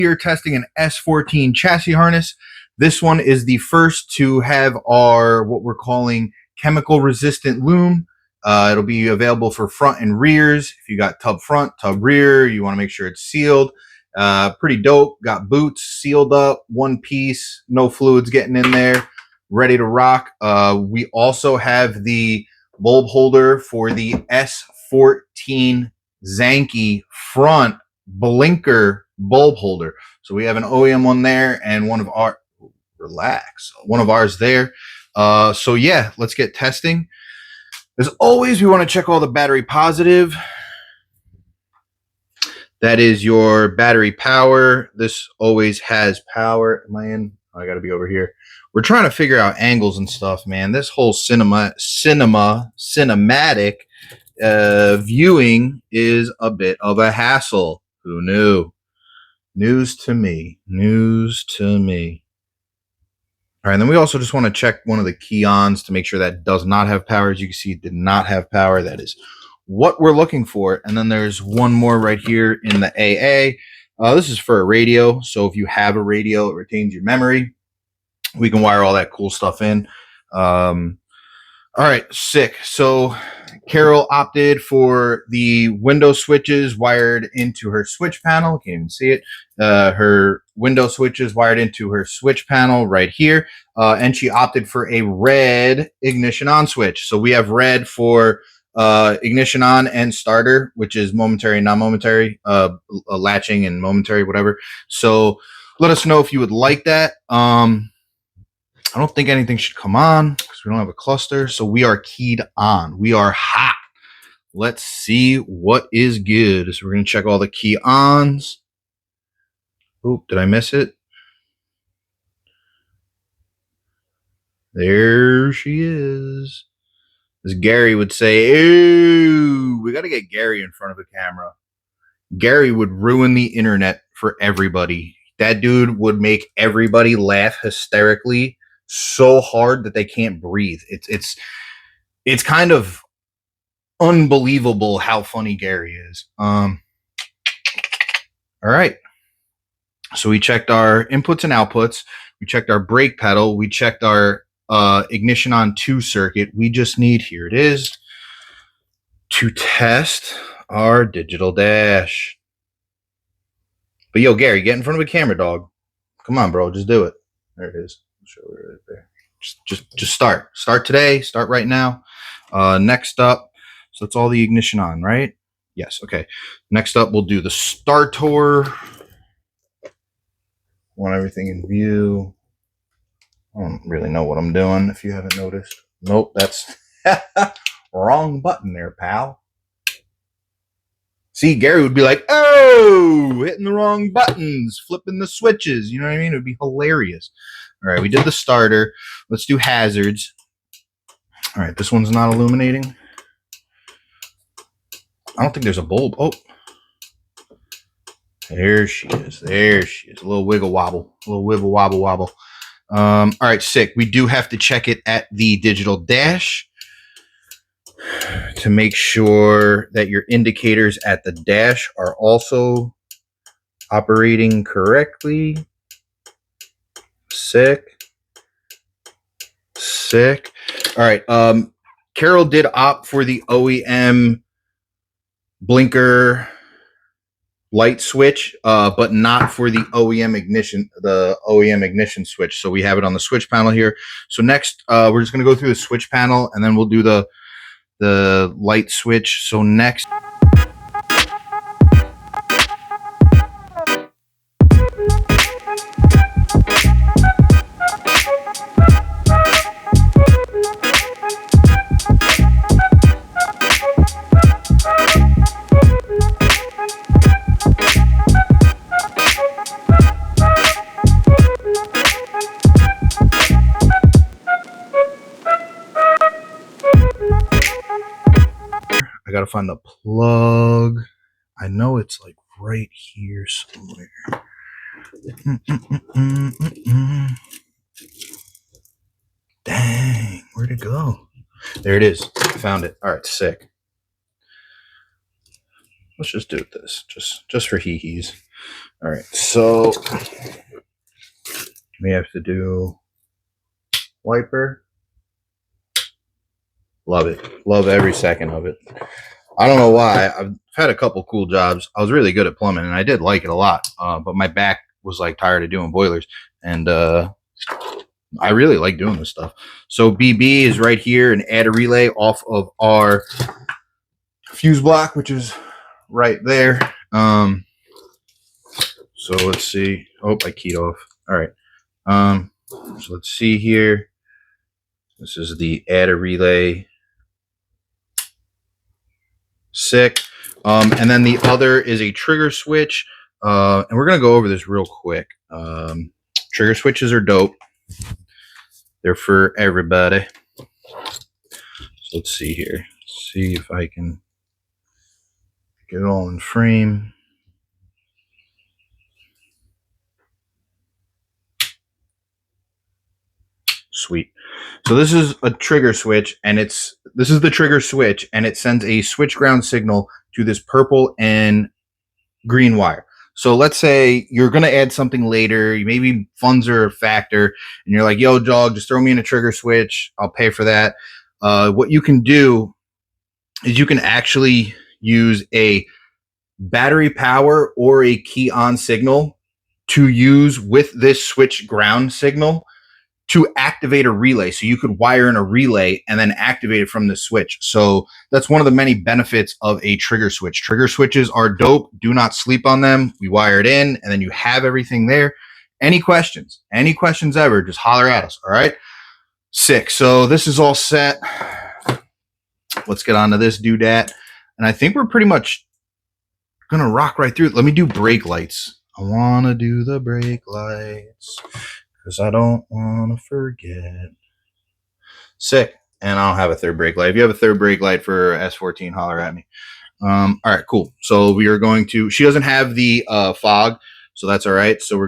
Here testing an S14 chassis harness. This one is the first to have our what we're calling chemical resistant loom. It'll be available for front and rears. If you got tub front, tub rear, you want to make sure it's sealed. Pretty dope. Got boots sealed up, one piece, no fluids getting in there, ready to rock. We also have the bulb holder for the S14 Zenki front blinker bulb holder. So we have an OEM one there and one of ours there. So yeah, let's get testing. As always, we want to check all the battery positive. That is your battery power. This always has power. Am I in? Oh, I got to be over here. We're trying to figure out angles and stuff, man. This whole cinematic viewing is a bit of a hassle. Who knew? News to me. News to me. All right, and then we also just want to check one of the key-ons to make sure that does not have power. As you can see, it did not have power. That is what we're looking for. And then there's one more right here in the AA. This is for a radio. So if you have a radio, it retains your memory. We can wire all that cool stuff in. All right, sick. So Carol opted for the window switches wired into her switch panel. Can't even see it. Her window switches wired into her switch panel right here. And she opted for a red ignition on switch. So we have red for ignition on and starter, which is momentary and non-momentary, latching and momentary, whatever. So let us know if you would like that. I don't think anything should come on because we don't have a cluster. So we are keyed on. We are hot. Let's see what is good. So we're going to check all the key ons. Oop, did I miss it? There she is. As Gary would say, ooh, we got to get Gary in front of the camera. Gary would ruin the internet for everybody. That dude would make everybody laugh hysterically so hard that they can't breathe. It's kind of unbelievable how funny Gary is. All right. So we checked our inputs and outputs. We checked our brake pedal. We checked our ignition on 2 circuit. We just need, here it is, to test our digital dash. But yo, Gary, get in front of a camera, dog. Come on, bro. Just do it. There it is. I'll show it right there. Just start. Start today. Start right now. Next up, so that's all the ignition on, right? Yes. Okay. Next up, we'll do the starter. Want everything in view. I don't really know what I'm doing if you haven't noticed. Nope, that's wrong button there, pal. See, Gary would be like, oh, hitting the wrong buttons, flipping the switches. You know what I mean? It would be hilarious. All right, we did the starter. Let's do hazards. All right, this one's not illuminating. I don't think there's a bulb. Oh, there she is. There she is. A little wiggle wobble. A little wibble wobble wobble. All right, sick. We do have to check it at the digital dash to make sure that your indicators at the dash are also operating correctly. Sick. Sick. All right. Carol did opt for the OEM blinker light switch, but not for the OEM ignition switch. So we have it on the switch panel here. So next, we're just going to go through the switch panel and then we'll do the light switch. So next, I gotta find the plug. I know it's like right here somewhere. Dang, where'd it go? There it is. I found it. All right, sick. Let's just do this, just for hee-hees. All right, so we have to do wiper. Love it. Love every second of it. I don't know why. I've had a couple cool jobs. I was really good at plumbing, and I did like it a lot. But my back was like tired of doing boilers, and I really like doing this stuff. So BB is right here, and add a relay off of our fuse block, which is right there. So let's see. Oh, I keyed off. All right. So let's see here. This is the add a relay. Sick. And then the other is a trigger switch. And we're going to go over this real quick. Trigger switches are dope. They're for everybody. So let's see here. See if I can get it all in frame. Sweet. So this is a trigger switch, and this is the trigger switch, and it sends a switch ground signal to this purple and green wire. So let's say you're going to add something later. Maybe funds are a factor, and you're like, yo, dog, just throw me in a trigger switch. I'll pay for that. What you can do is you can actually use a battery power or a key on signal to use with this switch ground signal to activate a relay. So you could wire in a relay and then activate it from the switch. So that's one of the many benefits of a trigger switch. Trigger switches are dope. Do not sleep on them. We wire it in, and then you have everything there. Any questions ever, just holler at us. All right. Sick. So this is all set. Let's get on to this doodad. And I think we're pretty much going to rock right through it. Let me do brake lights. I want to do the brake lights, because I don't want to forget. Sick. And I don't have a third brake light. If you have a third brake light for S14, holler at me. All right, cool. So we are going to, she doesn't have the fog, so that's all right. So we're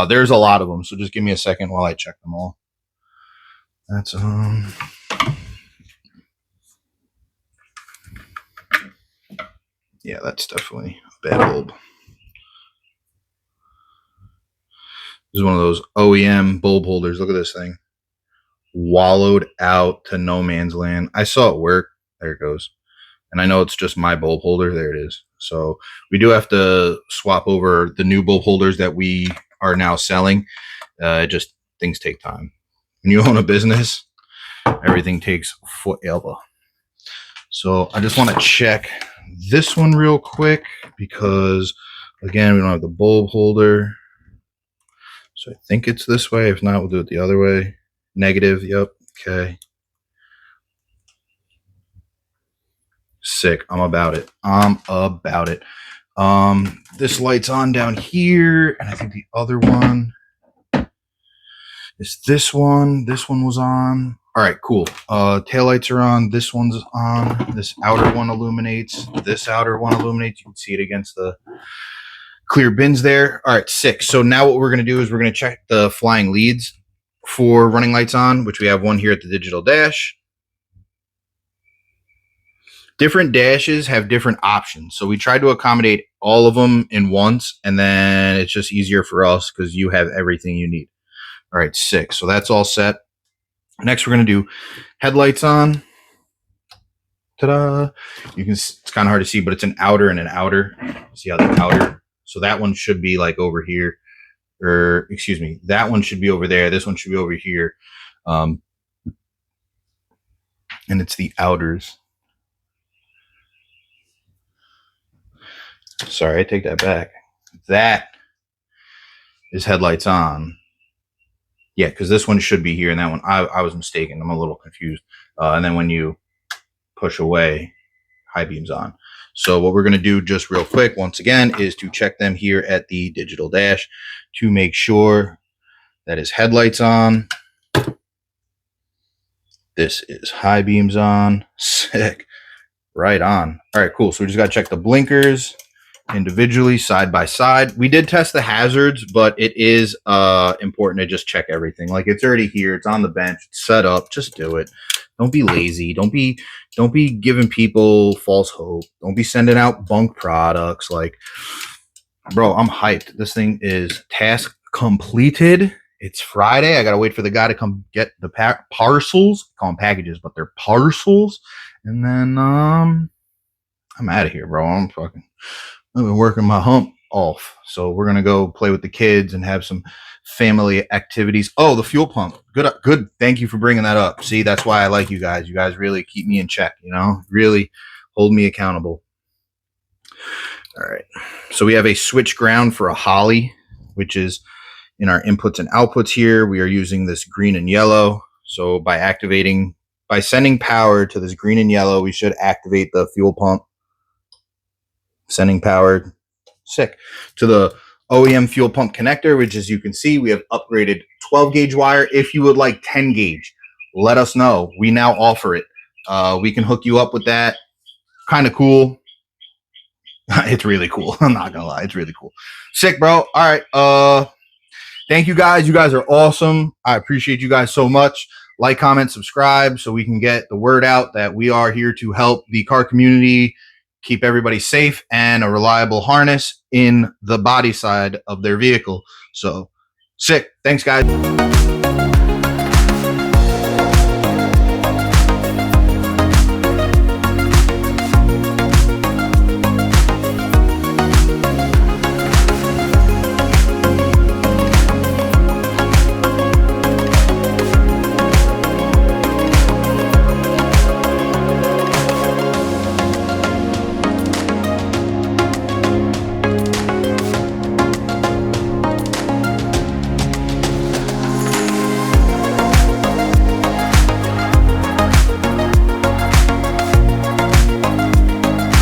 there's a lot of them, so just give me a second while I check them all. That's yeah, that's definitely a bad bulb. This is one of those OEM bulb holders. Look at this thing. Wallowed out to no man's land. I saw it work. There it goes. And I know it's just my bulb holder. There it is. So we do have to swap over the new bulb holders that we are now selling. Just things take time. When you own a business, everything takes forever. So I just want to check this one real quick, because again, we don't have the bulb holder. So I think it's this way. If not, we'll do it the other way. Negative. Yep. Okay. Sick. I'm about it. This light's on down here, and I think the other one is this one. This one was on. All right, cool. Taillights are on. This one's on. This outer one illuminates. This outer one illuminates. You can see it against the clear bins there. All right, sick. So now what we're going to do is we're going to check the flying leads for running lights on, which we have one here at the digital dash. Different dashes have different options. So we tried to accommodate all of them in once, and then it's just easier for us because you have everything you need. All right, sick. So that's all set. Next, we're going to do headlights on. Ta-da. You can, it's kind of hard to see, but it's an outer and an outer. See how the outer? So that one should be like over here, or excuse me, that one should be over there. This one should be over here. And it's the outers. Sorry, I take that back. That is headlights on. Yeah, because this one should be here, and that one, I was mistaken. I'm a little confused. And then when you push away, high beam's on. So what we're going to do just real quick, once again, is to check them here at the digital dash to make sure that his headlights on. This is high beams on. Sick. Right on. All right, cool. So we just got to check the blinkers individually, side by side. We did test the hazards, but it is important to just check everything. Like, it's already here. It's on the bench. It's set up. Just do it. Don't be lazy. Don't be giving people false hope. Don't be sending out bunk products. Like, bro, I'm hyped. This thing is task completed. It's Friday. I got to wait for the guy to come get the parcels. Call them packages, but they're parcels. And then I'm out of here, bro. I've been working my hump off. So we're going to go play with the kids and have some family activities. Oh, the fuel pump. Good. Thank you for bringing that up. See, that's why I like you guys. You guys really keep me in check, really hold me accountable. All right. So we have a switch ground for a Holly, which is in our inputs and outputs here. We are using this green and yellow. So by sending power to this green and yellow, we should activate the fuel pump. Sending power, sick, to the OEM fuel pump connector, which, as you can see, we have upgraded 12 gauge wire. If you would like 10 gauge, let us know. We now offer it. We can hook you up with that. Kind of cool. It's really cool. I'm not gonna lie. It's really cool. Sick, bro. All right. Thank you guys. You guys are awesome. I appreciate you guys so much. Like, comment, subscribe so we can get the word out that we are here to help the car community keep everybody safe and a reliable harness in the body side of their vehicle. So sick. Thanks, guys.